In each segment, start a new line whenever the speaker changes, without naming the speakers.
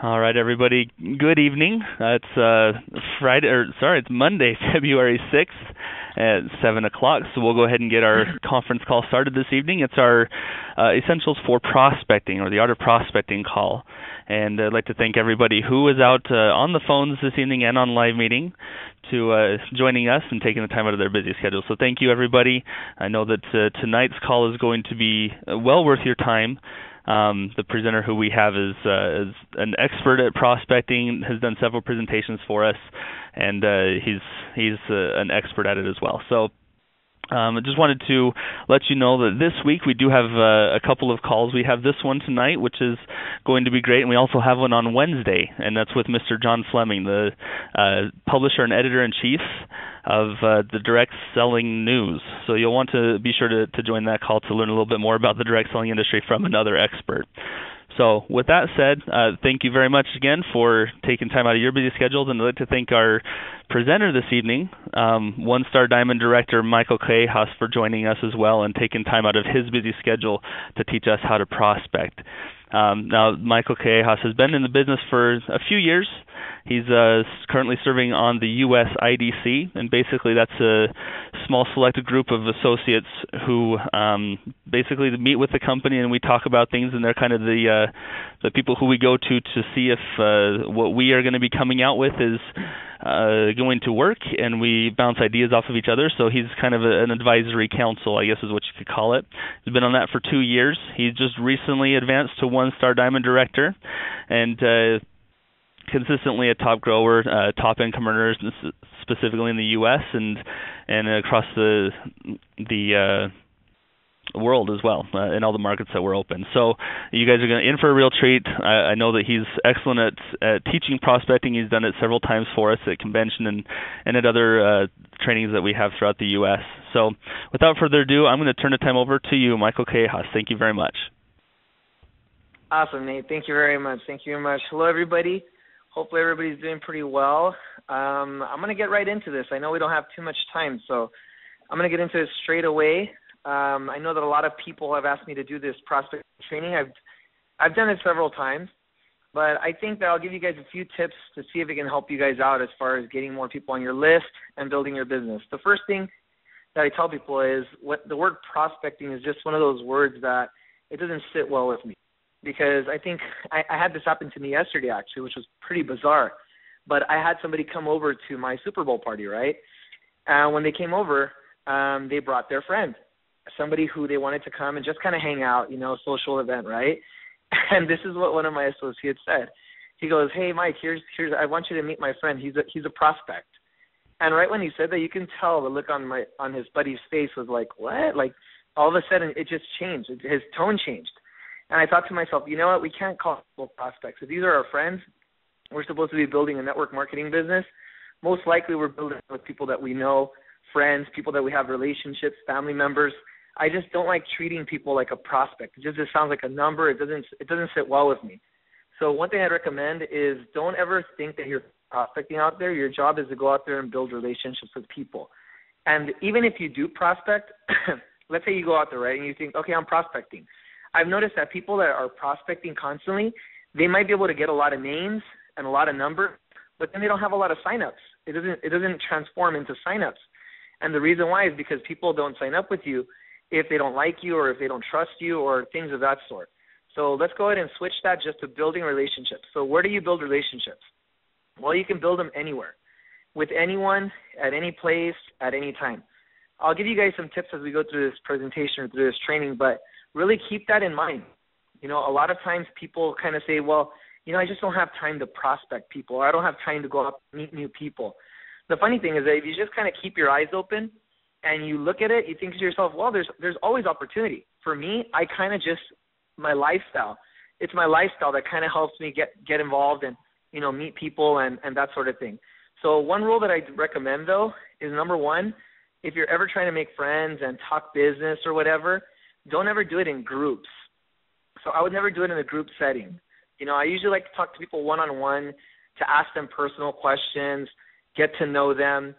All right, everybody. Good evening. It's Monday, February 6th at 7 o'clock. So we'll go ahead and get our conference call started this evening. It's our Essentials for Prospecting, or the Art of Prospecting call. And I'd like to thank everybody who is out on the phones this evening and on live meeting to joining us and taking the time out of their busy schedule. So thank you, everybody. I know that tonight's call is going to be well worth your time. The presenter who we have is an expert at prospecting, has done several presentations for us, and he's an expert at it as well. So I just wanted to let you know that this week we do have a couple of calls. We have this one tonight, which is going to be great, and we also have one on Wednesday, and that's with Mr. Jon Fleming, the publisher and editor-in-chief of the Direct Selling News. So you'll want to be sure to join that call to learn a little bit more about the direct selling industry from another expert. So with that said, thank you very much again for taking time out of your busy schedules, and I'd like to thank our presenter this evening, one-star diamond director Michael Callejas, for joining us as well and taking time out of his busy schedule to teach us how to prospect. Now, Michael Callejas has been in the business for a few years. He's currently serving on the U.S. IDC, and basically that's a small selected group of associates who basically meet with the company, and we talk about things, and they're kind of the people who we go to see if what we are going to be coming out with is going to work, and we bounce ideas off of each other. So he's kind of an advisory council, I guess is what you could call it. He's been on that for 2 years. He's just recently advanced to one-star diamond director, and consistently a top grower, top income earners, specifically in the U.S. and across the world as well, in all the markets that we're open. So you guys are in for a real treat. I know that he's excellent at teaching prospecting. He's done it several times for us at convention and at other trainings that we have throughout the U.S. So without further ado, I'm going to turn the time over to you, Michael Callejas. Thank you very much.
Awesome, Nate. Thank you very much. Hello, everybody. Hopefully everybody's doing pretty well. I'm going to get right into this. I know we don't have too much time, so I'm going to get into this straight away. I know that a lot of people have asked me to do this prospect training. I've done it several times, but I think that I'll give you guys a few tips to see if it can help you guys out as far as getting more people on your list and building your business. The first thing that I tell people is the word prospecting is just one of those words that it doesn't sit well with me. Because I think I had this happen to me yesterday, actually, which was pretty bizarre. But I had somebody come over to my Super Bowl party, right? And when they came over, they brought their friend, somebody who they wanted to come and just kind of hang out, social event, right? And this is what one of my associates said. He goes, "Hey, Mike, here's I want you to meet my friend. He's a prospect." And right when he said that, you can tell the look on his buddy's face was like, "What?" Like all of a sudden, it just changed. His tone changed. And I thought to myself, you know what, we can't call people prospects. If these are our friends, we're supposed to be building a network marketing business. Most likely we're building with people that we know, friends, people that we have relationships, family members. I just don't like treating people like a prospect. It just sounds like a number. It doesn't sit well with me. So one thing I'd recommend is don't ever think that you're prospecting out there. Your job is to go out there and build relationships with people. And even if you do prospect, let's say you go out there, right, and you think, okay, I'm prospecting. I've noticed that people that are prospecting constantly, they might be able to get a lot of names and a lot of numbers, but then they don't have a lot of signups. It doesn't transform into signups. And the reason why is because people don't sign up with you if they don't like you or if they don't trust you or things of that sort. So let's go ahead and switch that just to building relationships. So where do you build relationships? Well, you can build them anywhere, with anyone, at any place, at any time. I'll give you guys some tips as we go through this presentation or through this training, but really keep that in mind. A lot of times people kind of say, well, I just don't have time to prospect people, or I don't have time to go out and meet new people. The funny thing is that if you just kind of keep your eyes open and you look at it, you think to yourself, well, there's always opportunity. For me, I kind of just, my lifestyle, it's my lifestyle that kind of helps me get involved and, meet people and that sort of thing. So one rule that I recommend, though, is number one, if you're ever trying to make friends and talk business or whatever, don't ever do it in groups. So I would never do it in a group setting. I usually like to talk to people one-on-one, to ask them personal questions, get to know them.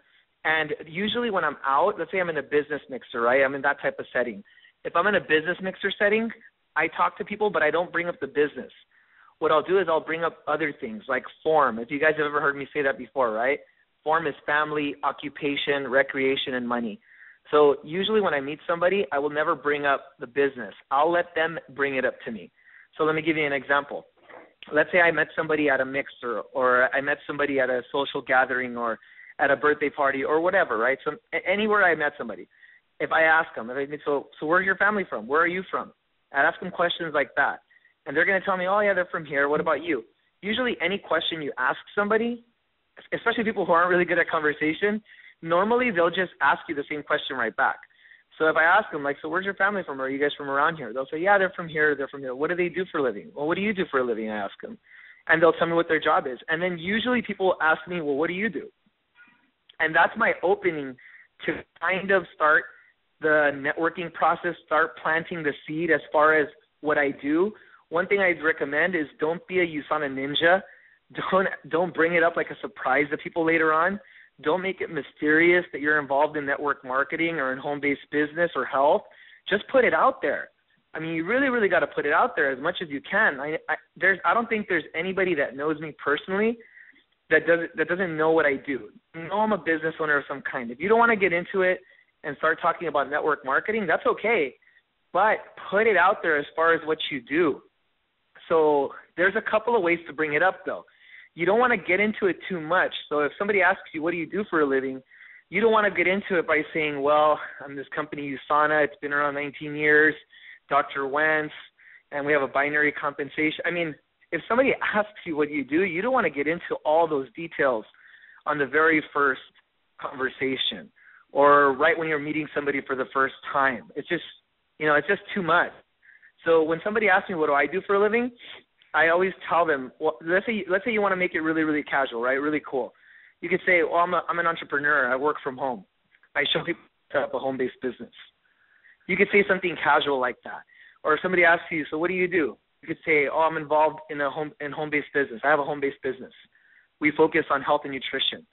And usually when I'm out, let's say I'm in a business mixer, right? I'm in that type of setting. If I'm in a business mixer setting, I talk to people, but I don't bring up the business. what I'll do is I'll bring up other things like form. If you guys have ever heard me say that before, right? Form is family, occupation, recreation, and money. So usually when I meet somebody, I will never bring up the business. I'll let them bring it up to me. So let me give you an example. Let's say I met somebody at a mixer, or I met somebody at a social gathering, or at a birthday party, or whatever, right? So anywhere I met somebody, if I ask them, so where's your family from? Where are you from? I ask them questions like that. And they're going to tell me, oh, yeah, they're from here. What about you? Usually any question you ask somebody, especially people who aren't really good at conversation, normally they'll just ask you the same question right back. So if I ask them, like, so where's your family from? Are you guys from around here? They'll say, yeah, they're from here. They're from here. What do they do for a living? Well, what do you do for a living? I ask them. And they'll tell me what their job is. And then usually people ask me, well, what do you do? And that's my opening to kind of start the networking process, start planting the seed as far as what I do. One thing I'd recommend is don't be a USANA ninja. Don't bring it up like a surprise to people later on. Don't make it mysterious that you're involved in network marketing or in home-based business or health. Just put it out there. I mean, you really, really got to put it out there as much as you can. I don't think there's anybody that knows me personally that doesn't know what I do. You know I'm a business owner of some kind. If you don't want to get into it and start talking about network marketing, that's okay. But put it out there as far as what you do. So there's a couple of ways to bring it up, though. You don't want to get into it too much. So if somebody asks you, what do you do for a living, you don't want to get into it by saying, well, I'm this company, USANA. It's been around 19 years, Dr. Wentz, and we have a binary compensation. I mean, if somebody asks you what you do, you don't want to get into all those details on the very first conversation or right when you're meeting somebody for the first time. It's just, it's just too much. So when somebody asks me, what do I do for a living, I always tell them, well, let's say you want to make it really, really casual, right? Really cool. You could say, well, I'm an entrepreneur. I work from home. I show people how to set up a home-based business. You could say something casual like that. Or if somebody asks you, so what do? You could say, oh, I'm involved in home-based business. I have a home-based business. We focus on health and nutrition.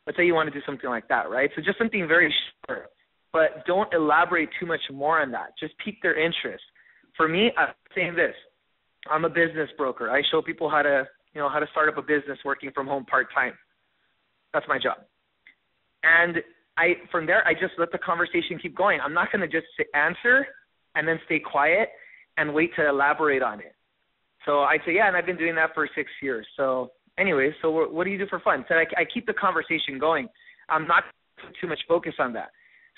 Let's say you want to do something like that, right? So just something very short, but don't elaborate too much more on that. Just pique their interest. For me, I'm saying this. I'm a business broker. I show people how to start up a business working from home part-time. That's my job. And from there, I just let the conversation keep going. I'm not going to just answer and then stay quiet and wait to elaborate on it. So I say, yeah, and I've been doing that for 6 years. So anyway, so what do you do for fun? So I keep the conversation going. I'm not putting too much focus on that.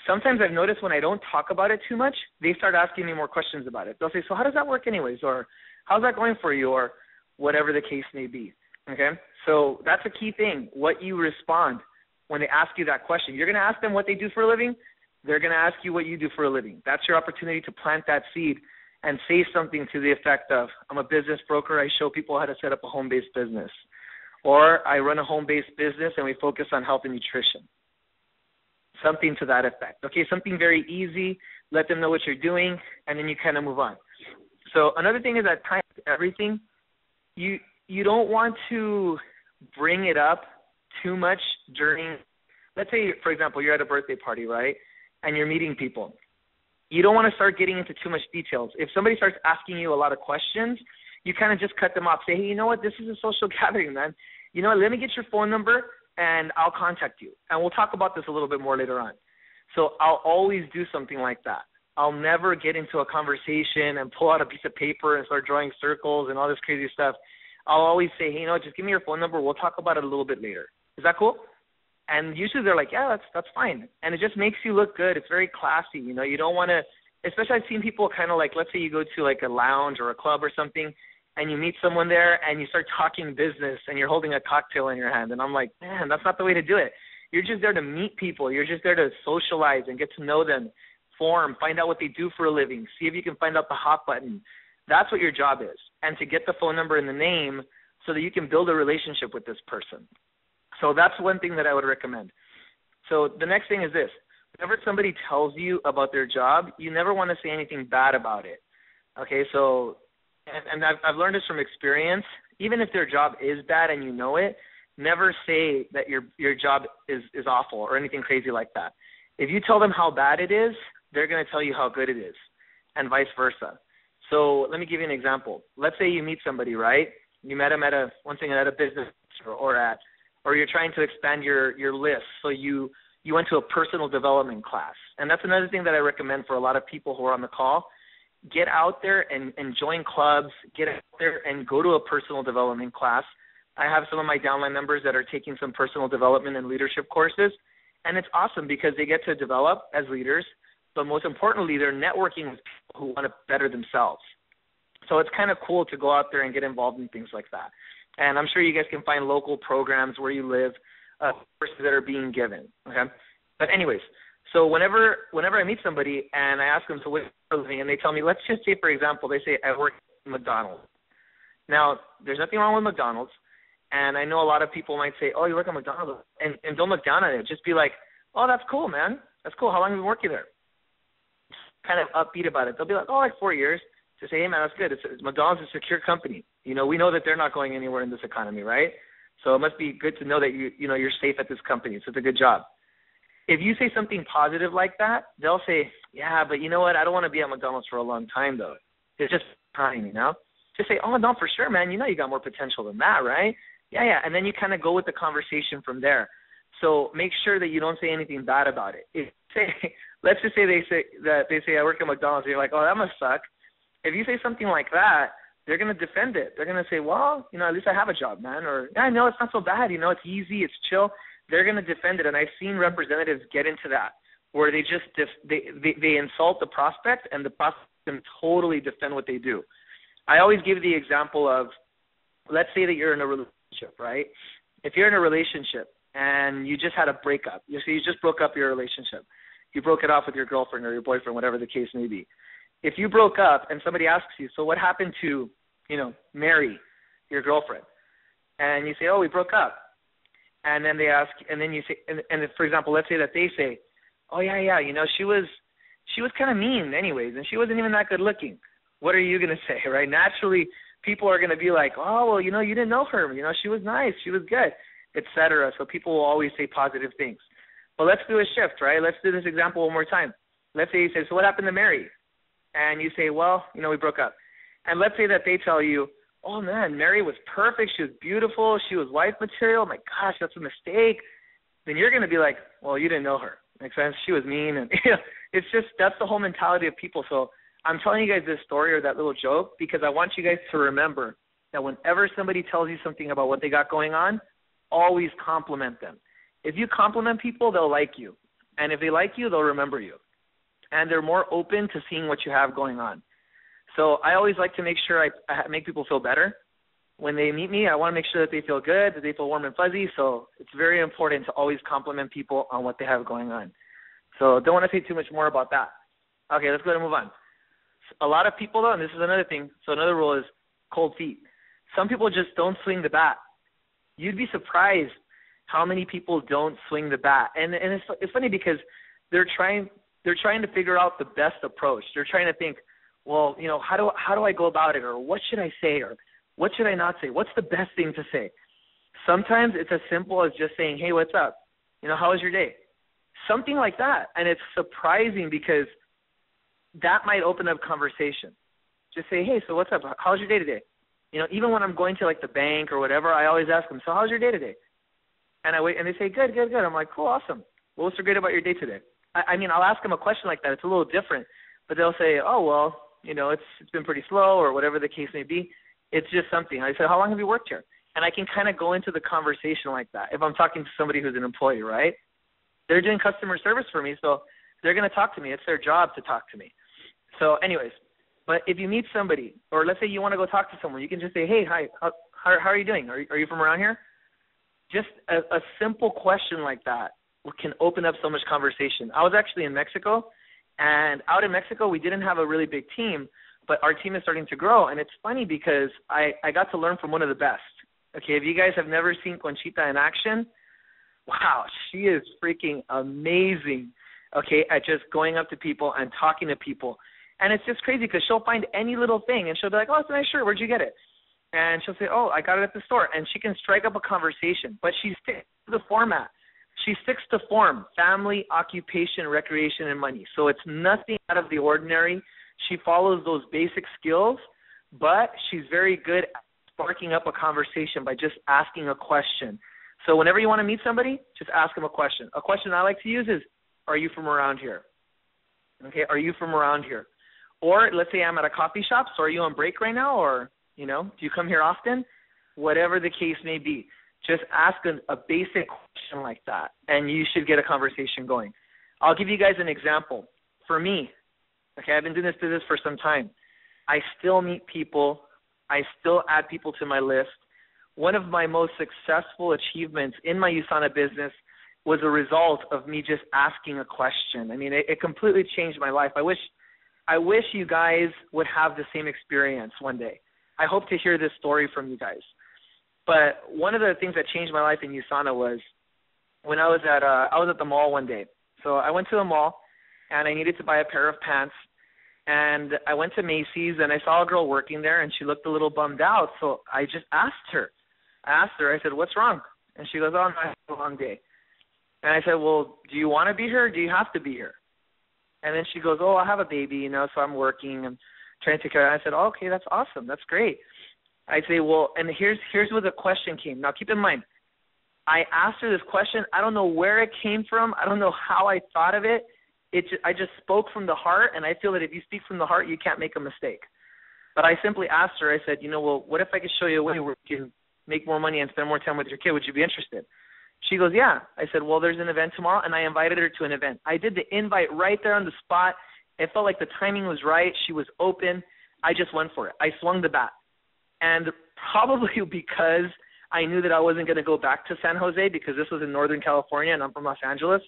Sometimes I've noticed when I don't talk about it too much, they start asking me more questions about it. They'll say, so how does that work anyways? Or how's that going for you? Or whatever the case may be. Okay? So that's a key thing, what you respond when they ask you that question. You're going to ask them what they do for a living. They're going to ask you what you do for a living. That's your opportunity to plant that seed and say something to the effect of, I'm a business broker. I show people how to set up a home-based business. Or I run a home-based business and we focus on health and nutrition. Something to that effect. Okay, something very easy. Let them know what you're doing, and then you kind of move on. So another thing is at times everything, you don't want to bring it up too much during, let's say, for example, you're at a birthday party, right, and you're meeting people. You don't want to start getting into too much details. If somebody starts asking you a lot of questions, you kind of just cut them off. Say, hey, you know what, this is a social gathering, man. You know what, let me get your phone number, and I'll contact you. And we'll talk about this a little bit more later on. So I'll always do something like that. I'll never get into a conversation and pull out a piece of paper and start drawing circles and all this crazy stuff. I'll always say, hey, just give me your phone number. We'll talk about it a little bit later. Is that cool? And usually they're like, yeah, that's fine. And it just makes you look good. It's very classy. You don't want to, especially I've seen people kind of like, let's say you go to like a lounge or a club or something, and you meet someone there and you start talking business and you're holding a cocktail in your hand. And I'm like, man, that's not the way to do it. You're just there to meet people. You're just there to socialize and get to know them, form, find out what they do for a living, see if you can find out the hot button. That's what your job is. And to get the phone number and the name so that you can build a relationship with this person. So that's one thing that I would recommend. So the next thing is this. Whenever somebody tells you about their job, you never want to say anything bad about it. Okay, so and I've learned this from experience. Even if their job is bad and you know it, never say that your job is awful or anything crazy like that. If you tell them how bad it is, they're going to tell you how good it is, and vice versa. So let me give you an example. Let's say you meet somebody, right? You met them at a business or you're trying to expand your list. So you went to a personal development class. And that's another thing that I recommend for a lot of people who are on the call. Get out there and join clubs. Get out there and go to a personal development class. I have some of my downline members that are taking some personal development and leadership courses. And it's awesome because they get to develop as leaders. But most importantly, they're networking with people who want to better themselves. So it's kind of cool to go out there and get involved in things like that. And I'm sure you guys can find local programs where you live, courses that are being given. Okay. But anyways, so whenever I meet somebody and I ask them, so what are you living, and they tell me, let's just say, for example, they say, I work at McDonald's. Now, there's nothing wrong with McDonald's. And I know a lot of people might say, oh, you work at McDonald's. And don't look down on it. Just be like, oh, that's cool, man. That's cool. How long have you been working there? Kind of upbeat about it. They'll be like, oh, like 4 years. To say, hey, man, that's good. It's McDonald's is a secure company. You know, we know that they're not going anywhere in this economy, right? So it must be good to know that you're safe at this company. So it's a good job. If you say something positive like that, they'll say, yeah, but you know what? I don't want to be at McDonald's for a long time, though. It's just time, you know? Just say, oh, no, for sure, man. You know you got more potential than that, right? Yeah. And then you kind of go with the conversation from there. So make sure that you don't say anything bad about it. Let's just say they say I work at McDonald's, and you're like, oh, that must suck. If you say something like that, they're going to defend it. They're going to say, well, you know, at least I have a job, man. Or, yeah, I know it's not so bad. You know, it's easy. It's chill. They're going to defend it. And I've seen representatives get into that where they just they insult the prospect and the prospect can totally defend what they do. I always give the example of, let's say that you're in a relationship, right? If you're in a relationship and you just had a breakup, you just broke up your relationship. You broke it off with your girlfriend or your boyfriend, whatever the case may be. If you broke up and somebody asks you, so what happened to, you know, Mary, your girlfriend? And you say, oh, we broke up. And then they ask, and then you say, and if, for example, let's say that they say, oh, yeah, you know, she was kind of mean anyways, and she wasn't even that good looking. What are you going to say, right? Naturally, people are going to be like, oh, well, you know, you didn't know her. You know, she was nice. She was good, etc. So people will always say positive things. But let's do a shift, right? Let's do this example one more time. Let's say you say, so what happened to Mary? And you say, well, you know, we broke up. And let's say that they tell you, oh, man, Mary was perfect. She was beautiful. She was wife material. My gosh, that's a mistake. Then you're going to be like, well, you didn't know her. Makes sense? She was mean. And you know, it's just that's the whole mentality of people. So I'm telling you guys this story or that little joke because I want you guys to remember that whenever somebody tells you something about what they got going on, always compliment them. If you compliment people, they'll like you. And if they like you, they'll remember you. And they're more open to seeing what you have going on. So I always like to make sure I make people feel better. When they meet me, I want to make sure that they feel good, that they feel warm and fuzzy. So it's very important to always compliment people on what they have going on. So don't want to say too much more about that. Okay, let's go ahead and move on. A lot of people, though, and this is another thing, so another rule is cold feet. Some people just don't swing the bat. You'd be surprised how many people don't swing the bat. And it's funny because they're trying to figure out the best approach. They're trying to think, well, you know, how do I go about it, or what should I say, or what should I not say? What's the best thing to say? Sometimes it's as simple as just saying, hey, what's up? You know, how was your day? Something like that. And it's surprising because that might open up conversation. Just say, hey, so what's up? How's your day today? You know, even when I'm going to like the bank or whatever, I always ask them, so how's your day today? And I wait, and they say, good. I'm like, cool, awesome. Well, what's so great about your day today? I mean, I'll ask them a question like that. It's a little different, but they'll say, oh, well, you know, it's been pretty slow or whatever the case may be. It's just something. I said, how long have you worked here? And I can kind of go into the conversation like that. If I'm talking to somebody who's an employee, right? They're doing customer service for me, so they're going to talk to me. It's their job to talk to me. So anyways, but if you meet somebody, or let's say you want to go talk to someone, you can just say, hey, hi, how are you doing? Are you from around here? Just a simple question like that can open up so much conversation. I was actually in Mexico, and out in Mexico, we didn't have a really big team, but our team is starting to grow, and it's funny because I got to learn from one of the best. Okay, if you guys have never seen Conchita in action, wow, she is freaking amazing, okay, at just going up to people and talking to people. And it's just crazy because she'll find any little thing, and she'll be like, oh, it's a nice shirt. Where'd you get it? And she'll say, oh, I got it at the store. And she can strike up a conversation, but she sticks to the format. She sticks to form, family, occupation, recreation, and money. So it's nothing out of the ordinary. She follows those basic skills, but she's very good at sparking up a conversation by just asking a question. So whenever you want to meet somebody, just ask them a question. A question I like to use is, are you from around here? Okay, are you from around here? Or let's say I'm at a coffee shop, so are you on break right now? Or, do you come here often? Whatever the case may be, just ask a basic question like that, and you should get a conversation going. I'll give you guys an example. For me, okay, I've been doing this business for some time. I still meet people. I still add people to my list. One of my most successful achievements in my USANA business was a result of me just asking a question. I mean, it completely changed my life. I wish you guys would have the same experience one day. I hope to hear this story from you guys. But one of the things that changed my life in USANA was when I was at the mall one day. So I went to the mall, and I needed to buy a pair of pants. And I went to Macy's, and I saw a girl working there, and she looked a little bummed out. So I just asked her. I said, what's wrong? And she goes, oh, no, I had a long day. And I said, well, do you want to be here or do you have to be here? And then she goes, oh, I have a baby, so I'm working. I'm trying to take care of it. I said, oh, okay, that's awesome. That's great. I say, well, and here's where the question came. Now, keep in mind, I asked her this question. I don't know where it came from. I don't know how I thought of it. I just spoke from the heart, and I feel that if you speak from the heart, you can't make a mistake. But I simply asked her, I said, well, what if I could show you a way where you can make more money and spend more time with your kid? Would you be interested? She goes, yeah. I said, well, there's an event tomorrow, and I invited her to an event. I did the invite right there on the spot. It felt like the timing was right. She was open. I just went for it. I swung the bat. And probably because I knew that I wasn't going to go back to San Jose because this was in Northern California and I'm from Los Angeles.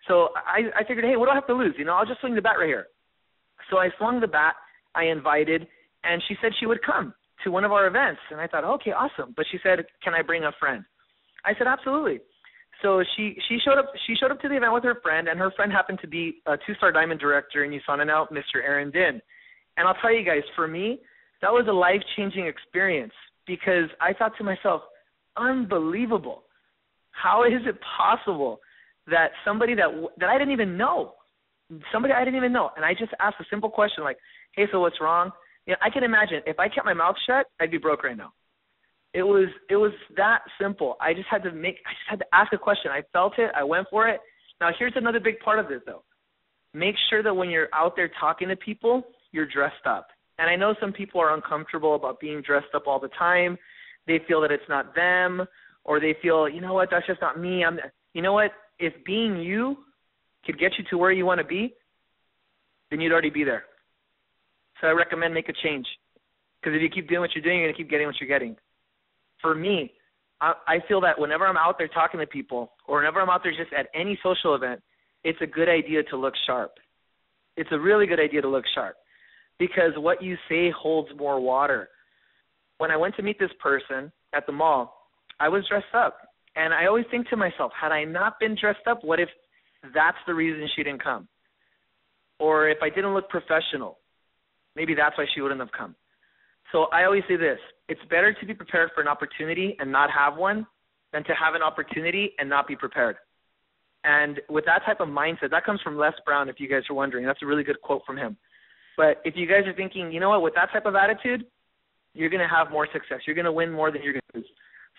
So I figured, hey, what do I have to lose? I'll just swing the bat right here. So I swung the bat. I invited, and she said she would come to one of our events. And I thought, okay, awesome. But she said, can I bring a friend? I said, absolutely. So she showed up. She showed up to the event with her friend, and her friend happened to be a 2-star diamond director in USANA now, Mr. Aaron Din. And I'll tell you guys, for me, that was a life-changing experience because I thought to myself, unbelievable. How is it possible that somebody that I didn't even know, and I just asked a simple question like, hey, so what's wrong? I can imagine if I kept my mouth shut, I'd be broke right now. It was that simple. I just had to ask a question. I felt it. I went for it. Now, here's another big part of this, though. Make sure that when you're out there talking to people, you're dressed up. And I know some people are uncomfortable about being dressed up all the time. They feel that it's not them, or they feel, that's just not me. If being you could get you to where you want to be, then you'd already be there. So I recommend make a change. Because if you keep doing what you're doing, you're going to keep getting what you're getting. For me, I feel that whenever I'm out there talking to people, or whenever I'm out there just at any social event, it's a good idea to look sharp. It's a really good idea to look sharp. Because what you say holds more water. When I went to meet this person at the mall, I was dressed up. And I always think to myself, had I not been dressed up, what if that's the reason she didn't come? Or if I didn't look professional, maybe that's why she wouldn't have come. So I always say this, it's better to be prepared for an opportunity and not have one than to have an opportunity and not be prepared. And with that type of mindset, that comes from Les Brown, if you guys are wondering. That's a really good quote from him. But if you guys are thinking, with that type of attitude, you're going to have more success. You're going to win more than you're going to lose.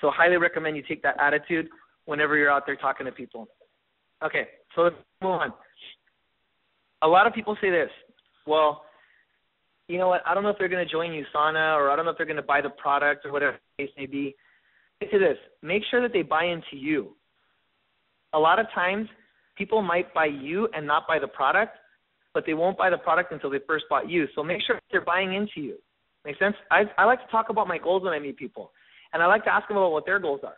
So I highly recommend you take that attitude whenever you're out there talking to people. Okay, so let's move on. A lot of people say this, well, you know what, I don't know if they're going to join USANA, or I don't know if they're going to buy the product, or whatever the case may be. Say this, make sure that they buy into you. A lot of times, people might buy you and not buy the product, but they won't buy the product until they first bought you. So make sure they're buying into you. Make sense? I like to talk about my goals when I meet people, and I like to ask them about what their goals are.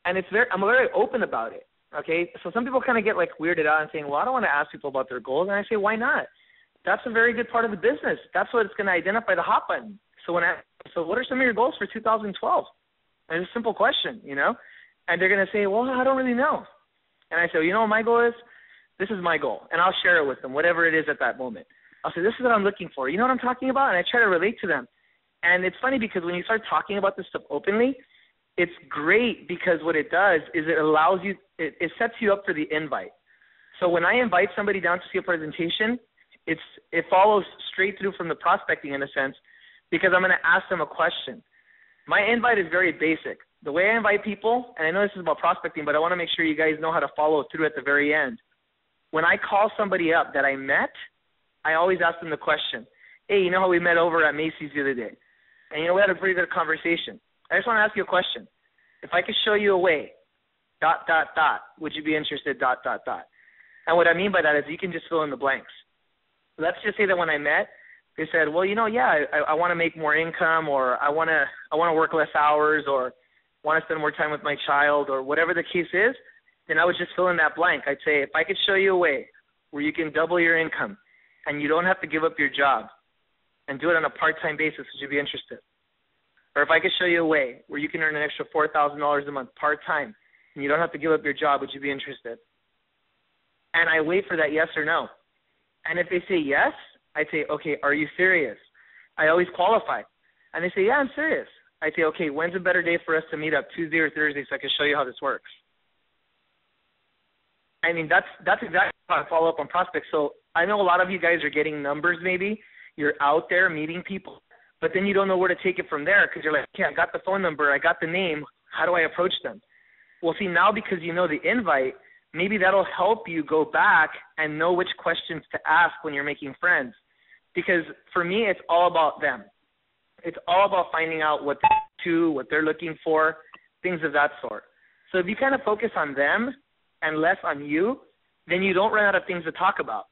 And I'm very open about it, okay? So some people kind of get weirded out and saying, well, I don't want to ask people about their goals. And I say, why not? That's a very good part of the business. That's what it's going to identify the hot button. So so what are some of your goals for 2012? And it's a simple question, And they're going to say, well, I don't really know. And I say, what my goal is? This is my goal. And I'll share it with them, whatever it is at that moment. I'll say, this is what I'm looking for. You know what I'm talking about? And I try to relate to them. And it's funny because when you start talking about this stuff openly, it's great because what it does is it allows you, it sets you up for the invite. So when I invite somebody down to see a presentation, it follows straight through from the prospecting in a sense, because I'm going to ask them a question. My invite is very basic. The way I invite people, and I know this is about prospecting, but I want to make sure you guys know how to follow through at the very end. When I call somebody up that I met, I always ask them the question, hey, you know how we met over at Macy's the other day? And, we had a pretty good conversation. I just want to ask you a question. If I could show you a way, ... would you be interested, ... And what I mean by that is you can just fill in the blanks. Let's just say that when I met, they said, well, I want to make more income, or I want to work less hours, or want to spend more time with my child, or whatever the case is, then I would just fill in that blank. I'd say, if I could show you a way where you can double your income and you don't have to give up your job and do it on a part-time basis, would you be interested? Or if I could show you a way where you can earn an extra $4,000 a month part-time and you don't have to give up your job, would you be interested? And I wait for that yes or no. And if they say yes, I'd say, okay, are you serious? I always qualify. And they say, yeah, I'm serious. I'd say, okay, when's a better day for us to meet up, Tuesday or Thursday, so I can show you how this works? I mean, that's exactly how I follow up on prospects. So I know a lot of you guys are getting numbers maybe. You're out there meeting people, but then you don't know where to take it from there because you're like, okay, I got the phone number, I got the name. How do I approach them? Well, see, now because you know the invite, maybe that'll help you go back and know which questions to ask when you're making friends. Because for me, it's all about them. It's all about finding out what they're to, what they're looking for, things of that sort. So if you kind of focus on them and less on you, then you don't run out of things to talk about.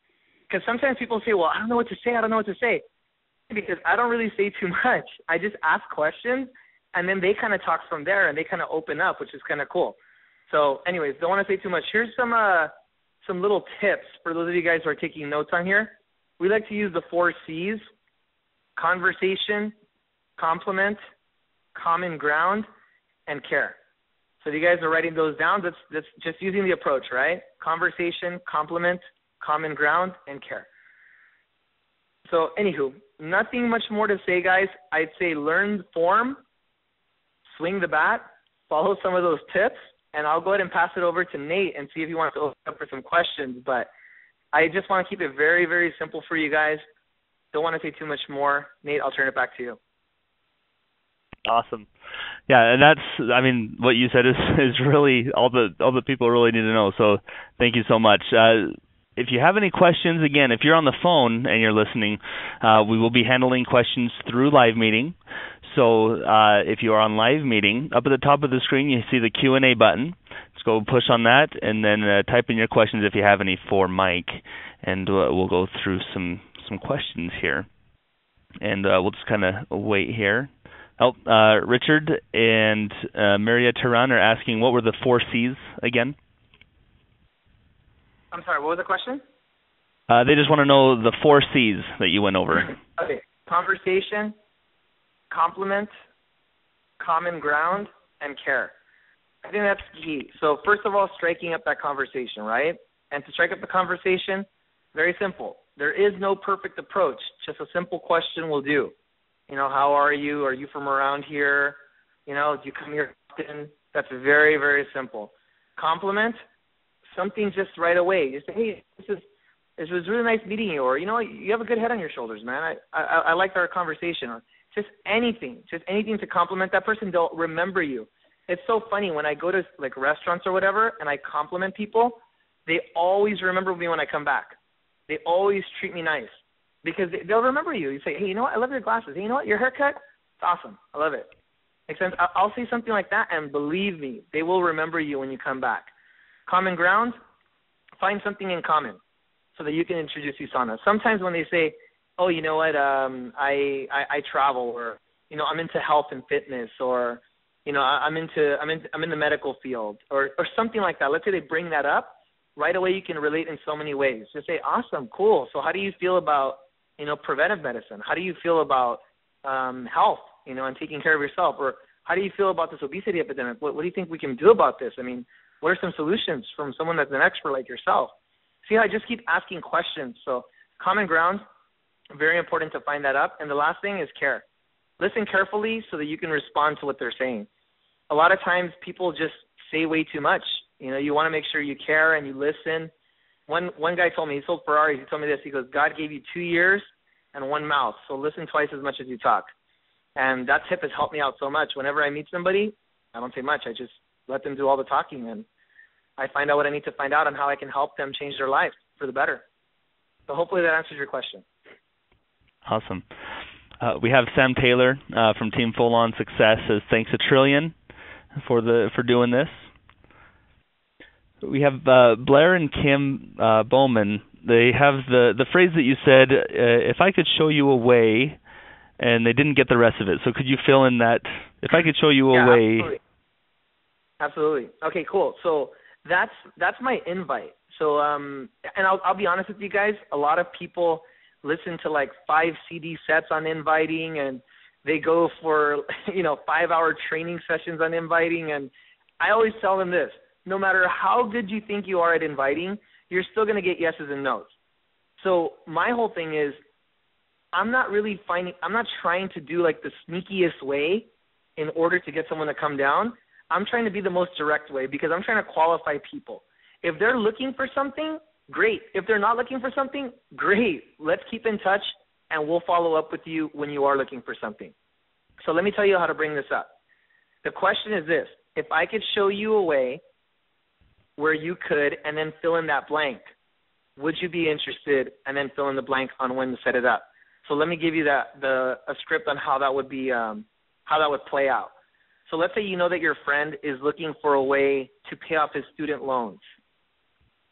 Because sometimes people say, well, I don't know what to say. Because I don't really say too much. I just ask questions, and then they kind of talk from there, and they kind of open up, which is kind of cool. So anyways, don't want to say too much. Here's some little tips for those of you guys who are taking notes on here. We like to use the 4 C's: conversation, compliment, common ground, and care. So if you guys are writing those down, that's just using the approach, right? Conversation, compliment, common ground, and care. So anywho, nothing much more to say, guys. I'd say learn the form, swing the bat, follow some of those tips, and I'll go ahead and pass it over to Nate and see if he wants to open up for some questions. But I just want to keep it very, very simple for you guys. Don't want to say too much more. Nate, I'll turn it back to you.
Awesome. Yeah, and that's, I mean, what you said is really all the people really need to know. So thank you so much. If you have any questions, again, if you're on the phone and you're listening, we will be handling questions through live meeting. So if you are on live meeting, up at the top of the screen, you see the Q&A button. Just go push on that and then type in your questions if you have any for Mike, and we'll go through some questions here. And we'll just kind of wait here. Oh, Richard and Maria Turan are asking, what were the 4 C's again?
I'm sorry, what was the question?
They just want to know the 4 C's that you went over.
Okay, conversation, compliment, common ground, and care. I think that's key. So first of all, striking up that conversation, right? And to strike up the conversation, very simple. There is no perfect approach. Just a simple question will do. How are you? Are you from around here? Do you come here often? That's very, very simple. Compliment, something just right away. Just say, hey, this was really nice meeting you, or, you have a good head on your shoulders, man. I liked our conversation. Or just anything to compliment that person. They'll remember you. It's so funny when I go to like restaurants or whatever and I compliment people, they always remember me when I come back. They always treat me nice. Because they'll remember you. You say, hey, I love your glasses. Hey, your haircut? It's awesome. I love it. Makes sense? I'll say something like that, and believe me, they will remember you when you come back. Common ground, find something in common so that you can introduce USANA. Sometimes when they say, oh, you know what, I travel, or, I'm into health and fitness, or, I'm in the medical field, or something like that. Let's say they bring that up. Right away you can relate in so many ways. Just say, awesome, cool. So how do you feel about preventive medicine? How do you feel about health, and taking care of yourself? Or how do you feel about this obesity epidemic? What do you think we can do about this? I mean, what are some solutions from someone that's an expert like yourself? See how I just keep asking questions. So common ground, very important to find that up. And the last thing is care. Listen carefully so that you can respond to what they're saying. A lot of times people just say way too much. You want to make sure you care and you listen. one guy told me, he sold Ferraris, he told me this, he goes, God gave you 2 ears and 1 mouth, so listen twice as much as you talk. And that tip has helped me out so much. Whenever I meet somebody, I don't say much. I just let them do all the talking, and I find out what I need to find out and how I can help them change their life for the better. So hopefully that answers your question.
Awesome. We have Sam Taylor from Team Full On Success says thanks a trillion for doing this. We have Blair and Kim Bowman. They have the phrase that you said, if I could show you a way, and they didn't get the rest of it. So could you fill in that, if I could show you a way?
Absolutely. Okay, cool. So that's my invite. So and I'll be honest with you guys, a lot of people listen to like 5 CD sets on inviting, and they go for 5-hour training sessions on inviting, and I always tell them this: no matter how good you think you are at inviting, you're still going to get yeses and nos. So my whole thing is, I'm not trying to do like the sneakiest way in order to get someone to come down. I'm trying to be the most direct way, because I'm trying to qualify people. If they're looking for something, great. If they're not looking for something, great. Let's keep in touch, and we'll follow up with you when you are looking for something. So let me tell you how to bring this up. The question is this: if I could show you a way where you could, and then fill in that blank, would you be interested, and then fill in the blank on when to set it up? So let me give you a script on how that would be, how that would play out. So let's say you know that your friend is looking for a way to pay off his student loans,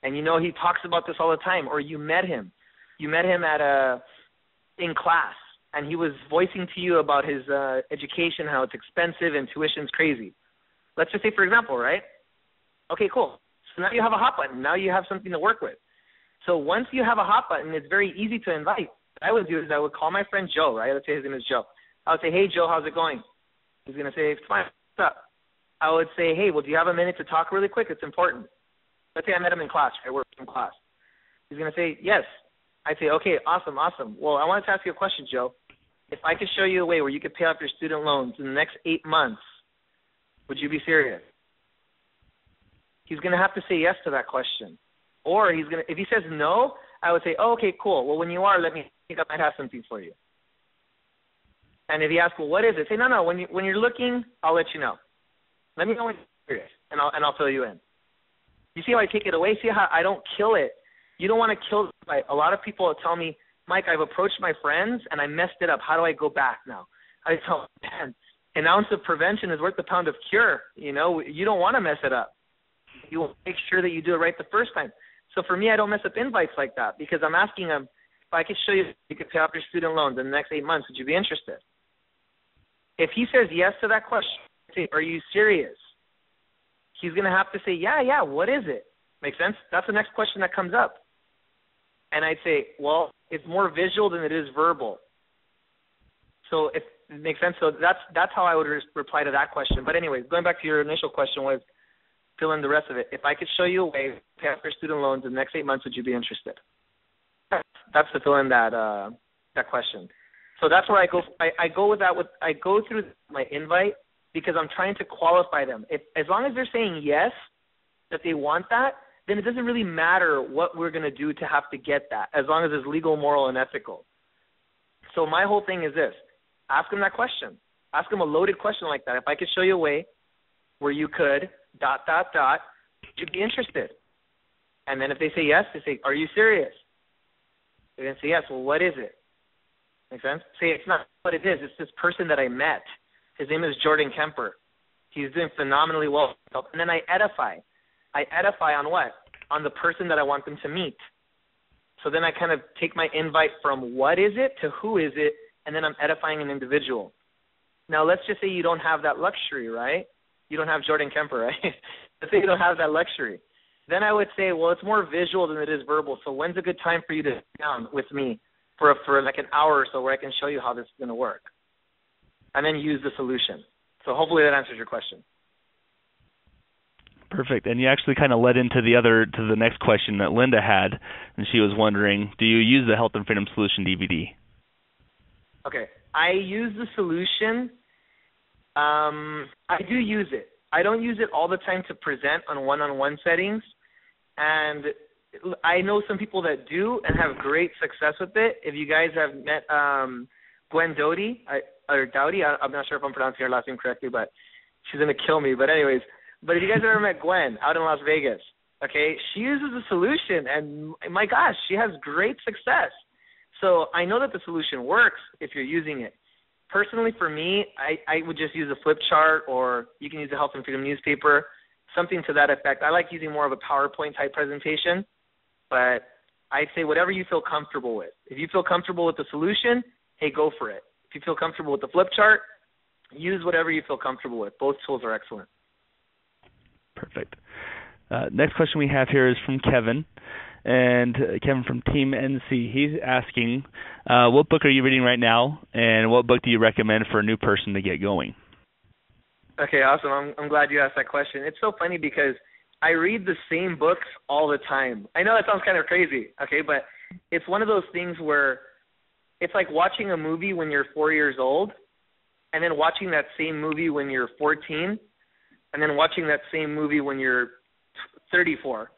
and he talks about this all the time. Or you met him in class, and he was voicing to you about his education, how it's expensive and tuition's crazy. Let's just say, for example, right? Okay, cool. So now you have a hot button. Now you have something to work with. So once you have a hot button, it's very easy to invite. What I would do is I would call my friend Joe, right? Let's say his name is Joe. I would say, hey, Joe, how's it going? He's going to say, it's fine. What's up? I would say, hey, well, do you have a minute to talk really quick? It's important. Let's say I met him in class, right? We're in class. He's going to say, yes. I'd say, okay, awesome. Well, I wanted to ask you a question, Joe. If I could show you a way where you could pay off your student loans in the next 8 months, would you be serious? He's going to have to say yes to that question. Or if he says no, I would say, oh, okay, cool. Well, when you are, let me think I might have something for you. And if he asks, well, what is it? Say, no. When you're looking, I'll let you know. Let me know when you're serious, and I'll fill you in. You see how I take it away? See how I don't kill it? You don't want to kill it. A lot of people tell me, Mike, I've approached my friends, and I messed it up. How do I go back now? I tell them, man, an ounce of prevention is worth a pound of cure. You don't want to mess it up. You will make sure that you do it right the first time. So for me, I don't mess up invites like that, because I'm asking them, if I could show you could pay off your student loans in the next 8 months, would you be interested? If he says yes to that question, I say, are you serious? He's going to have to say, yeah, what is it? Make sense? That's the next question that comes up. And I'd say, well, it's more visual than it is verbal. So if it makes sense, so that's how I would reply to that question. But anyways, going back to your initial question was, fill in the rest of it. If I could show you a way to pay off your student loans in the next 8 months, would you be interested? That's to fill in that question. So that's where I go. I go with that. I go through my invite, because I'm trying to qualify them. As long as they're saying yes, that they want that, then it doesn't really matter what we're going to do to have to get that, as long as it's legal, moral, and ethical. So my whole thing is this: ask them that question. Ask them a loaded question like that. If I could show you a way where you could ... would you be interested? And then if they say yes, they say, are you serious? They're going to say yes. Well, what is it? Make sense? Say, it's not what it is. It's this person that I met. His name is Jordan Kemper. He's doing phenomenally well. And then I edify. I edify on what? On the person that I want them to meet. So then I kind of take my invite from what is it to who is it, and then I'm edifying an individual. Now, let's just say you don't have that luxury, right? You don't have Jordan Kemper, right? Let's say you don't have that luxury. Then I would say, well, it's more visual than it is verbal. So when's a good time for you to sit down with me for like an hour or so, where I can show you how this is going to work? And then use the solution. So hopefully that answers your question.
Perfect. And you actually kind of led into the next question that Linda had, and she was wondering, do you use the Health and Freedom Solution DVD?
Okay. I use the solution. I do use it. I don't use it all the time to present on one-on-one settings. And I know some people that do and have great success with it. If you guys have met Gwen Doughty, I'm not sure if I'm pronouncing her last name correctly, but she's going to kill me. But anyways, if you guys have ever met Gwen out in Las Vegas, okay, she uses the solution, and my gosh, she has great success. So I know that the solution works if you're using it. Personally, for me, I would just use a flip chart, or you can use the Health and Freedom newspaper, something to that effect. I like using more of a PowerPoint-type presentation, but I'd say whatever you feel comfortable with. If you feel comfortable with the solution, hey, go for it. If you feel comfortable with the flip chart, use whatever you feel comfortable with. Both tools are excellent.
Perfect. Next question we have here is from Kevin. And Kevin from Team NC, he's asking, what book are you reading right now, and what book do you recommend for a new person to get going?
Okay, awesome. I'm glad you asked that question. It's so funny because I read the same books all the time. I know that sounds kind of crazy, okay, but it's one of those things where it's like watching a movie when you're 4 years old, and then watching that same movie when you're 14, and then watching that same movie when you're 34.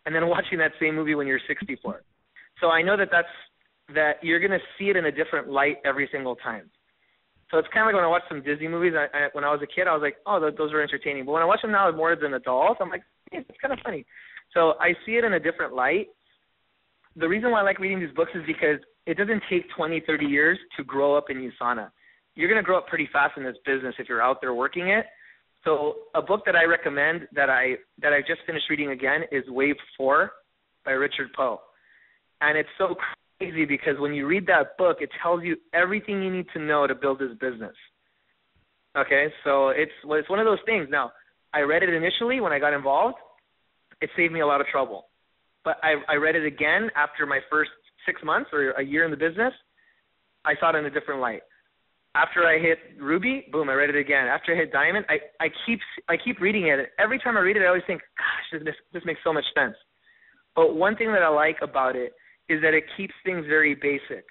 And then watching that same movie when you're 64. So I know that you're going to see it in a different light every single time. So it's kind of like when I watch some Disney movies. When I was a kid, I was like, oh, those are entertaining. But when I watch them now more as an adult, I'm like, hey, it's kind of funny. So I see it in a different light. The reason why I like reading these books is because it doesn't take 20, 30 years to grow up in USANA. You're going to grow up pretty fast in this business if you're out there working it. So a book that I recommend that I just finished reading again is Wave 4 by Richard Poe. And it's so crazy because when you read that book, it tells you everything you need to know to build this business. Okay, so it's one of those things. Now, I read it initially when I got involved. It saved me a lot of trouble. But I read it again after my first 6 months or a year in the business. I saw it in a different light. After I hit Ruby, boom, I read it again. After I hit Diamond, I keep reading it. Every time I read it, I always think, gosh, this makes so much sense. But one thing that I like about it is that it keeps things very basic.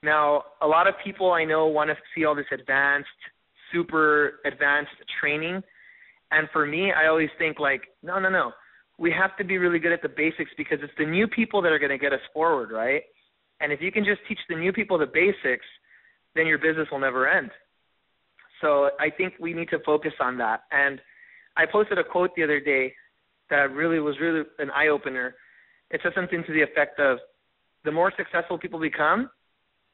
Now, a lot of people I know want to see all this super advanced training. And for me, I always think like, no. We have to be really good at the basics because it's the new people that are going to get us forward, right? And if you can just teach the new people the basics, then your business will never end. So I think we need to focus on that. And I posted a quote the other day that was really an eye-opener. It said something to the effect of, the more successful people become,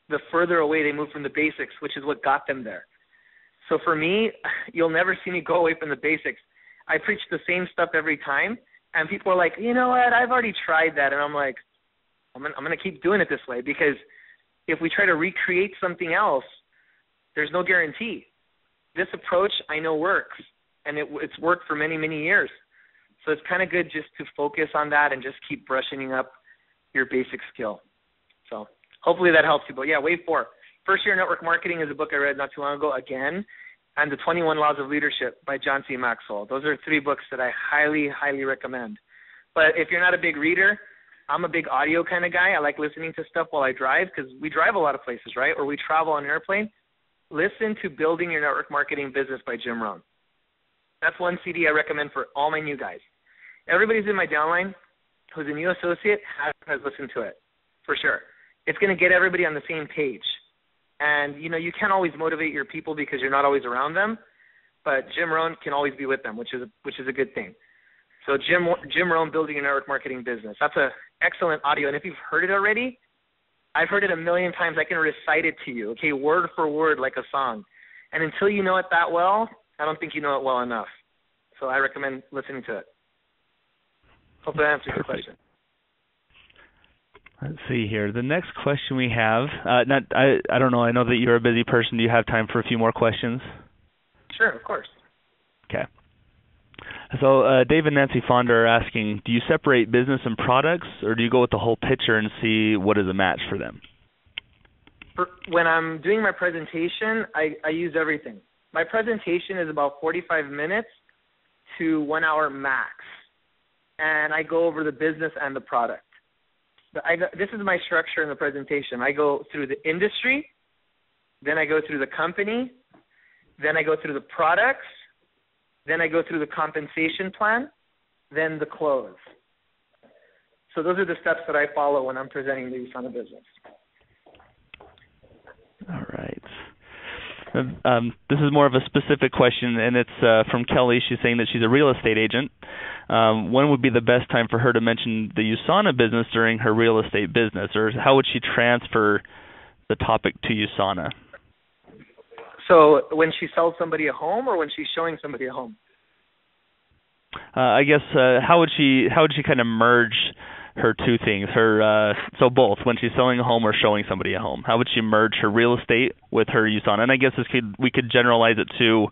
the further away they move from the basics, which is what got them there. So for me, you'll never see me go away from the basics. I preach the same stuff every time, and people are like, you know what, I've already tried that. And I'm like, I'm going to keep doing it this way because if we try to recreate something else, there's no guarantee. This approach I know works, and it's worked for many, many years. So it's kind of good just to focus on that and just keep brushing up your basic skill. So hopefully that helps you. But, yeah, Wave 4. First Year Network Marketing is a book I read not too long ago again, and The 21 Laws of Leadership by John C. Maxwell. Those are 3 books that I highly, highly recommend. But if you're not a big reader, I'm a big audio kind of guy. I like listening to stuff while I drive because we drive a lot of places, right? Or we travel on an airplane. Listen to Building Your Network Marketing Business by Jim Rohn. That's one CD I recommend for all my new guys. Everybody's in my downline who's a new associate has listened to it, for sure. It's going to get everybody on the same page. And, you can't always motivate your people because you're not always around them, but Jim Rohn can always be with them, which is a good thing. So Jim Rohn, Building Your Network Marketing Business. That's an excellent audio. And if you've heard it already, I've heard it a million times. I can recite it to you, okay, word for word like a song. And until you know it that well, I don't think you know it well enough. So I recommend listening to it. Hope that answers your question.
Let's see here. The next question we have, I don't know. I know that you're a busy person. Do you have time for a few more questions?
Sure, of course.
Okay. So Dave and Nancy Fonda are asking, do you separate business and products, or do you go with the whole picture and see what is a match for them?
When I'm doing my presentation, I use everything. My presentation is about 45 minutes to 1 hour max, and I go over the business and the product. This is my structure in the presentation. I go through the industry, then I go through the company, then I go through the products, then I go through the compensation plan, then the close. So those are the steps that I follow when I'm presenting the USANA business.
All right. This is more of a specific question, and it's from Kelly. She's saying that she's a real estate agent. When would be the best time for her to mention the USANA business during her real estate business, or how would she transfer the topic to USANA?
So when she sells somebody a home, or when she's showing somebody a home?
I guess how would she kind of merge her two things? So both, when she's selling a home or showing somebody a home. How would she merge her real estate with her USANA? And I guess we could generalize it to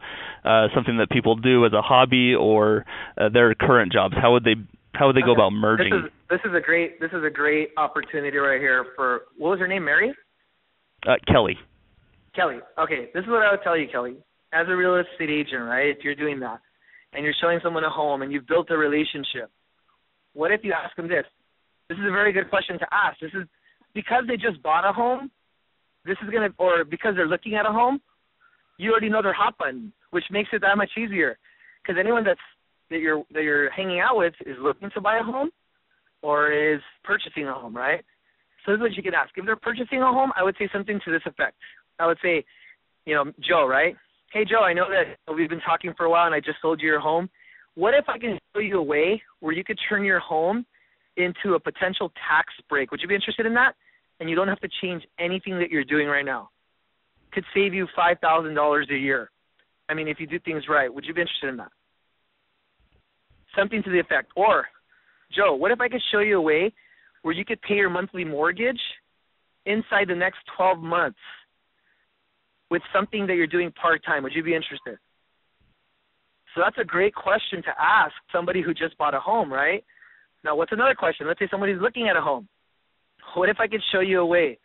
something that people do as a hobby or their current jobs. How would they go about merging?
This is a great opportunity right here for, what was her name, Mary?
Kelly.
Kelly. Okay, this is what I would tell you, Kelly. As a real estate agent, right, if you're doing that and you're showing someone a home and you've built a relationship, what if you ask them this? This is a very good question to ask. This is because they just bought a home, or because they're looking at a home, you already know their hot button, which makes it that much easier. Because anyone that you're hanging out with is looking to buy a home or is purchasing a home, right? So this is what you can ask. If they're purchasing a home, I would say something to this effect. I would say, Joe, right? Hey, Joe, I know that we've been talking for a while and I just sold you your home. What if I can show you a way where you could turn your home into a potential tax break? Would you be interested in that? And you don't have to change anything that you're doing right now. Could save you $5,000 a year. I mean, if you do things right, would you be interested in that? Something to the effect. Or, Joe, what if I could show you a way where you could pay your monthly mortgage inside the next 12 months with something that you're doing part-time? Would you be interested? So that's a great question to ask somebody who just bought a home, right? Now, what's another question? Let's say somebody's looking at a home. What if I could show you a way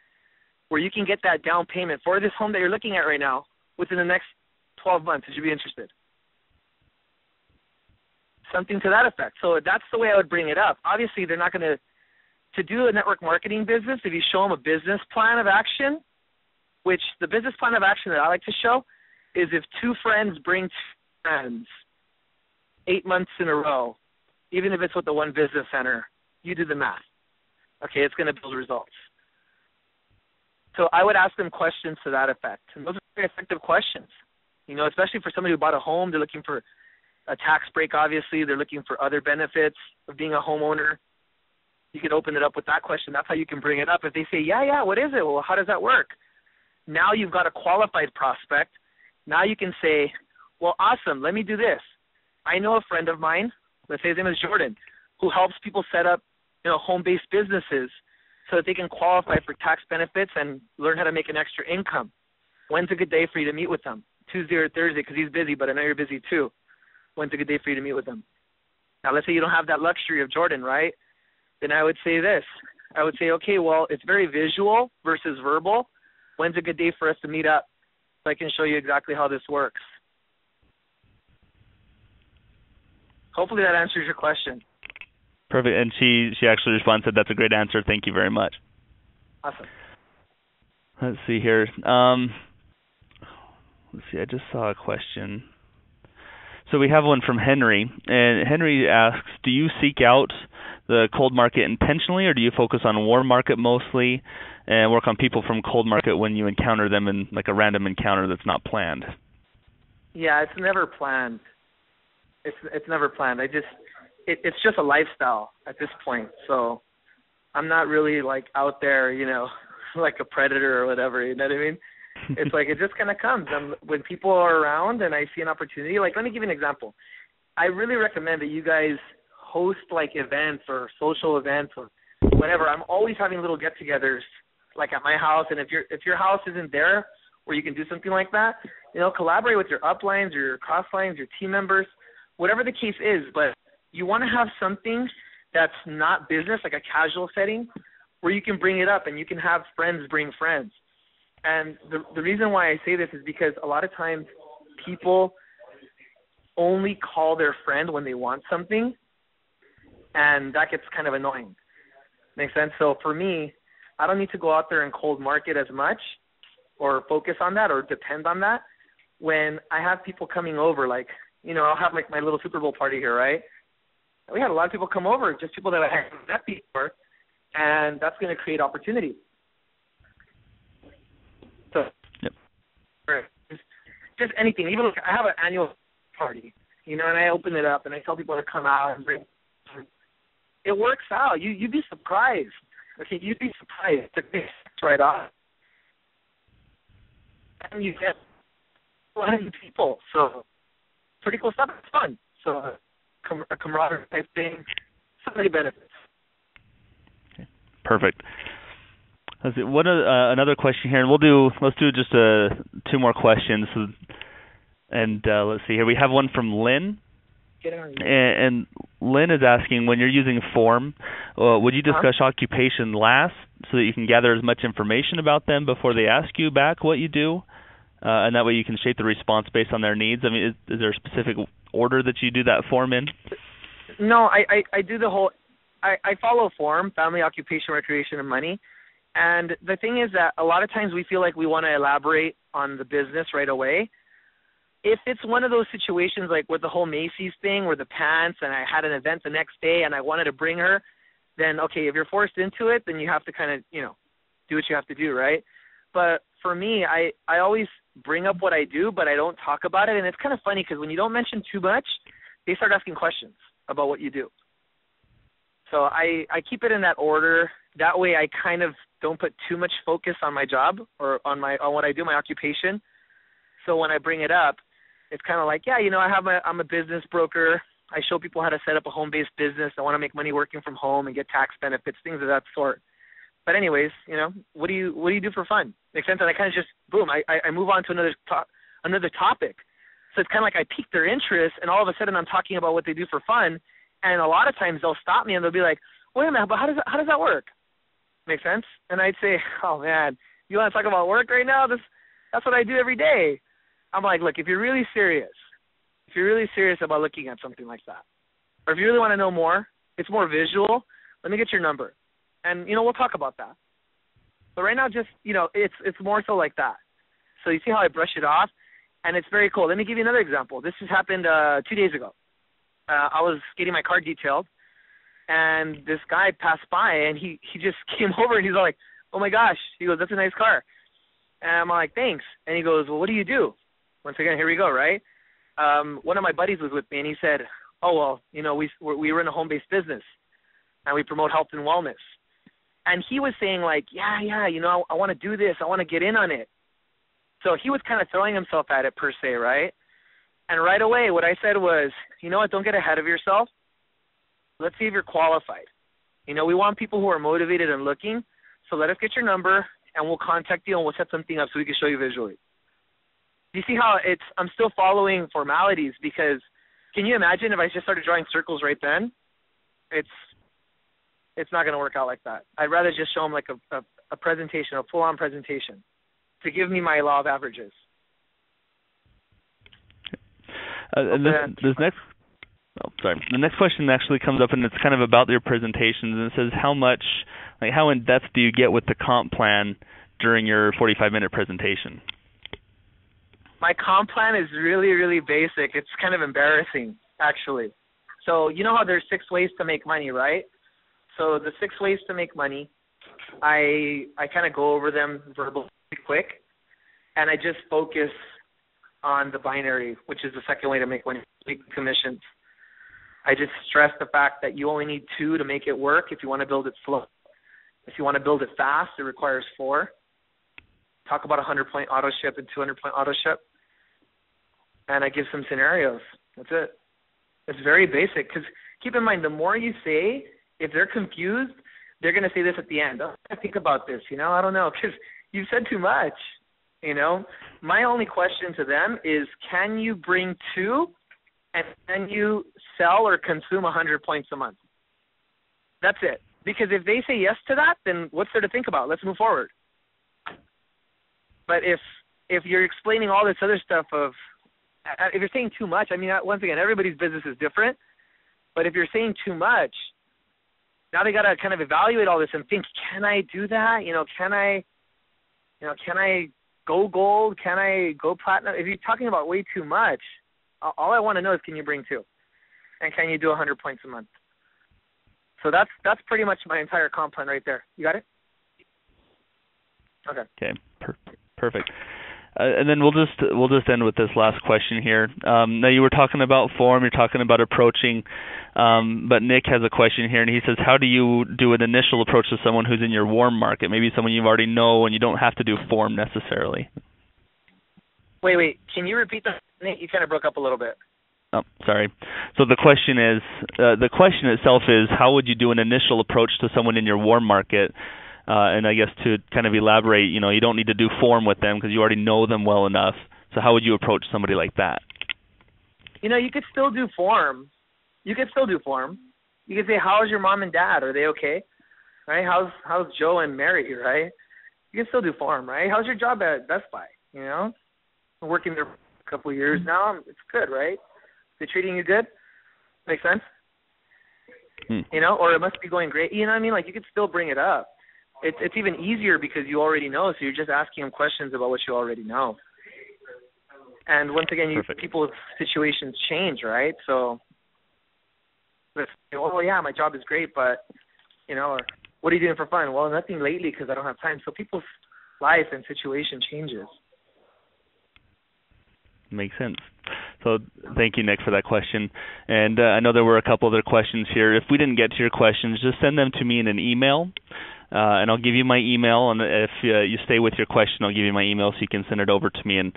where you can get that down payment for this home that you're looking at right now within the next 12 months? Would you be interested? Something to that effect. So that's the way I would bring it up. Obviously, they're not going to do a network marketing business if you show them a business plan of action, which the business plan of action that I like to show is if two friends bring two friends 8 months in a row, even if it's with the one business center, you do the math. Okay, it's going to build results. So I would ask them questions to that effect. And those are very effective questions. Especially for somebody who bought a home, they're looking for a tax break, obviously. They're looking for other benefits of being a homeowner. You can open it up with that question. That's how you can bring it up. If they say, yeah, what is it? Well, how does that work? Now you've got a qualified prospect. Now you can say, well, awesome, let me do this. I know a friend of mine, let's say his name is Jordan, who helps people set up, home-based businesses so that they can qualify for tax benefits and learn how to make an extra income. When's a good day for you to meet with them? Tuesday or Thursday, because he's busy, but I know you're busy too. When's a good day for you to meet with them? Now, let's say you don't have that luxury of Jordan, right? Then I would say this. I would say, okay, well, it's very visual versus verbal. When's a good day for us to meet up so I can show you exactly how this works? Hopefully that answers your question.
Perfect. And she actually responded, said, that's a great answer. Thank you very much.
Awesome.
Let's see here. I just saw a question. So we have one from Henry. And Henry asks, do you seek out the cold market intentionally, or do you focus on warm market mostly and work on people from cold market when you encounter them in like a random encounter that's not planned?
Yeah, it's never planned. It's never planned. It's just a lifestyle at this point. So I'm not really like out there, like a predator or whatever. You know what I mean? It's like it just kind of comes. When people are around and I see an opportunity, like let me give you an example. I really recommend that you guys host like events or social events or whatever. I'm always having little get-togethers like at my house. And if your house isn't there where you can do something like that, collaborate with your uplines or your crosslines, your team members, whatever the case is. But you want to have something that's not business, like a casual setting, where you can bring it up and you can have friends bring friends. And the reason why I say this is because a lot of times people only call their friend when they want something, and that gets kind of annoying. Make sense? So for me, I don't need to go out there and cold market as much or focus on that or depend on that. When I have people coming over, like, I'll have like my little Super Bowl party here, right? We had a lot of people come over, just people that I hadn't met before, and that's going to create opportunity. So,
Yep.
just anything. Even like I have an annual party, and I open it up and I tell people to come out and bring. It works out. You'd be surprised. Okay, you'd be surprised to pick right off, and you get 100 people. So, pretty cool stuff. It's fun. So, a camaraderie type thing. So many benefits.
Okay. Perfect. Let's see. Another question here, and let's do just 2 more questions. And let's see here. We have one from Lynn. And Lynn is asking, when you're using form, would you discuss occupation last so that you can gather as much information about them before they ask you back what you do? And that way you can shape the response based on their needs? I mean, is there a specific order that you do that form in?
No, I do the whole – I follow form, family, occupation, recreation, and money. And the thing is that a lot of times we feel like we want to elaborate on the business right away. If it's one of those situations like with the whole Macy's thing or the pants and I had an event the next day and I wanted to bring her, then, okay, if you're forced into it, then you have to kind of, do what you have to do, right? But for me, I always bring up what I do, but I don't talk about it. And it's kind of funny because when you don't mention too much, they start asking questions about what you do. So I keep it in that order. That way I kind of don't put too much focus on my job or on what I do, my occupation. So when I bring it up, it's kind of like, yeah, I'm a business broker. I show people how to set up a home-based business. I want to make money working from home and get tax benefits, things of that sort. But anyways, what do you do for fun? Makes sense? And I kind of just, boom, I move on to another topic. So it's kind of like I pique their interest, and all of a sudden I'm talking about what they do for fun. And a lot of times they'll stop me and they'll be like, wait a minute, but how does that work? Make sense? And I'd say, oh man, you want to talk about work right now? That's what I do every day. I'm like, look, if you're really serious about looking at something like that, or if you really want to know more, it's more visual, let me get your number. And, we'll talk about that. But right now, just, it's more so like that. So you see how I brush it off? And it's very cool. Let me give you another example. This has happened 2 days ago. I was getting my car detailed, and this guy passed by, and he just came over, and he's all like, oh, my gosh. He goes, that's a nice car. And I'm like, thanks. And he goes, well, what do you do? Once again, here we go, right? One of my buddies was with me, and he said, oh, well, we run a home-based business, and we promote health and wellness. And he was saying, like, yeah, I want to do this. I want to get in on it. So he was kind of throwing himself at it, per se, right? And right away, what I said was, you know what, don't get ahead of yourself. Let's see if you're qualified. We want people who are motivated and looking, so let us get your number, and we'll contact you, and we'll set something up so we can show you visually. Do you see how I'm still following formalities? Because can you imagine if I just started drawing circles right then? It's not going to work out like that. I'd rather just show them like a presentation, a full-on presentation, to give me my law of averages.
The next question actually comes up, and it's kind of about your presentations, and it says how in depth do you get with the comp plan during your 45-minute presentation?
My comp plan is really, really basic. It's kind of embarrassing, actually. So you know how there's 6 ways to make money, right? So the 6 ways to make money, I kind of go over them verbally quick, and I just focus on the binary, which is the second way to make money, commissions. I just stress the fact that you only need 2 to make it work if you want to build it slow. If you want to build it fast, it requires 4. Talk about 100-point auto ship and 200-point auto ship. And I give some scenarios. That's it. It's very basic, because keep in mind, the more you say, if they're confused, they're going to say this at the end. Oh, I think about this, I don't know, because you've said too much, My only question to them is, can you bring 2, and can you sell or consume 100 points a month? That's it. Because if they say yes to that, then what's there to think about? Let's move forward. But if you're explaining all this other stuff if you're saying too much, once again, everybody's business is different. But if you're saying too much, now they got to kind of evaluate all this and think, can I do that? Can I go gold? Can I go platinum? If you're talking about way too much, all I want to know is, can you bring 2? And can you do 100 points a month? So that's pretty much my entire comp plan right there. You got it? Okay.
Okay. Perfect. And then we'll just end with this last question here. Now you were talking about form, you're talking about approaching, but Nick has a question here, and he says, how do you do an initial approach to someone who's in your warm market, maybe someone you already know, and you don't have to do form necessarily?
Wait. Can you repeat that? Nick, you kind of broke up a little bit.
Oh, sorry. So the question itself is, how would you do an initial approach to someone in your warm market? And I guess to kind of elaborate, you don't need to do form with them because you already know them well enough. So how would you approach somebody like that?
You could still do form. You could say, how's your mom and dad? Are they okay? Right? How's Joe and Mary, right? You can still do form, right? How's your job at Best Buy? I'm working there for a couple of years now. It's good, right? They're treating you good? Make sense? Or it must be going great. You know what I mean? Like, you could still bring it up. It's even easier because you already know, so you're just asking them questions about what you already know. And once again, people's situations change, right? So, oh yeah, my job is great, but or what are you doing for fun? Well, nothing lately because I don't have time. So people's life and situation changes.
Makes sense. So thank you, Nick, for that question. And I know there were a couple other questions here. If we didn't get to your questions, just send them to me in an email. And I'll give you my email, and if you stay with your question, I'll give you my email so you can send it over to me, and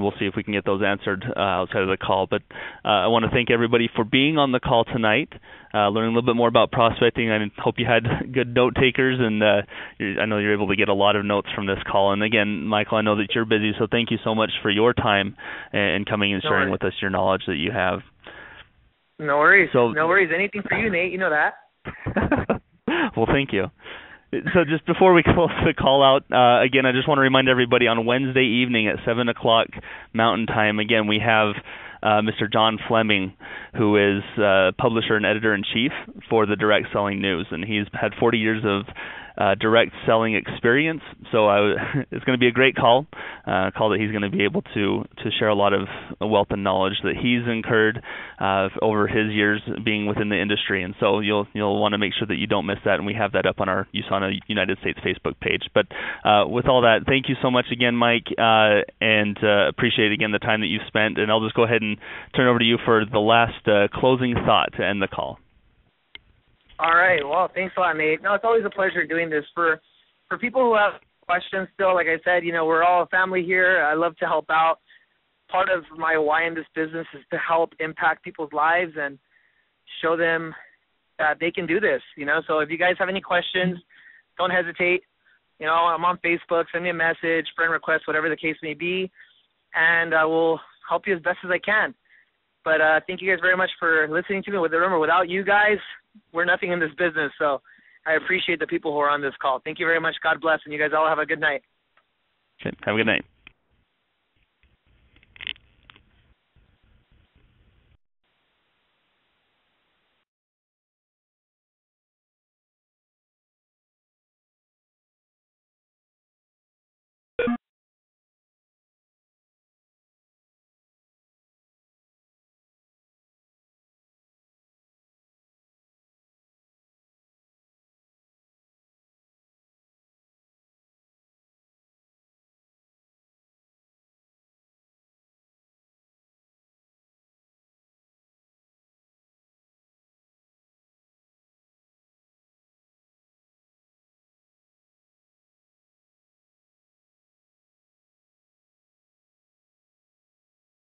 we'll see if we can get those answered outside of the call. But I want to thank everybody for being on the call tonight, learning a little bit more about prospecting. I hope you had good note takers, and I know you're able to get a lot of notes from this call. And again, Michael, I know that you're busy, so thank you so much for your time and coming and sharing with us your knowledge that you have.
No worries. No worries. Anything for you, Nate. You know that.
Well, thank you. So just before we close the call out, again, I just want to remind everybody on Wednesday evening at 7 o'clock Mountain Time, again, we have Mr. John Fleming, who is publisher and editor-in-chief for the Direct Selling News, and he's had 40 years of direct selling experience. So it's going to be a great call that he's going to be able to share a lot of wealth and knowledge that he's incurred over his years being within the industry. And so you'll want to make sure that you don't miss that, and we have that up on our USANA United States Facebook page. But with all that, thank you so much again, Mike, and appreciate again the time that you've spent. And I'll just go ahead and turn over to you for the last closing thought to end the call.
All right. Well, thanks a lot, Nate. No, it's always a pleasure doing this. For people who have questions still, like I said, we're all a family here. I love to help out. Part of my why in this business is to help impact people's lives and show them that they can do this, So if you guys have any questions, don't hesitate. I'm on Facebook. Send me a message, friend request, whatever the case may be, and I will help you as best as I can. But thank you guys very much for listening to me. Remember, without you guys, we're nothing in this business. So I appreciate the people who are on this call. Thank you very much. God bless, and you guys all have a good night.
Okay. Have a good night.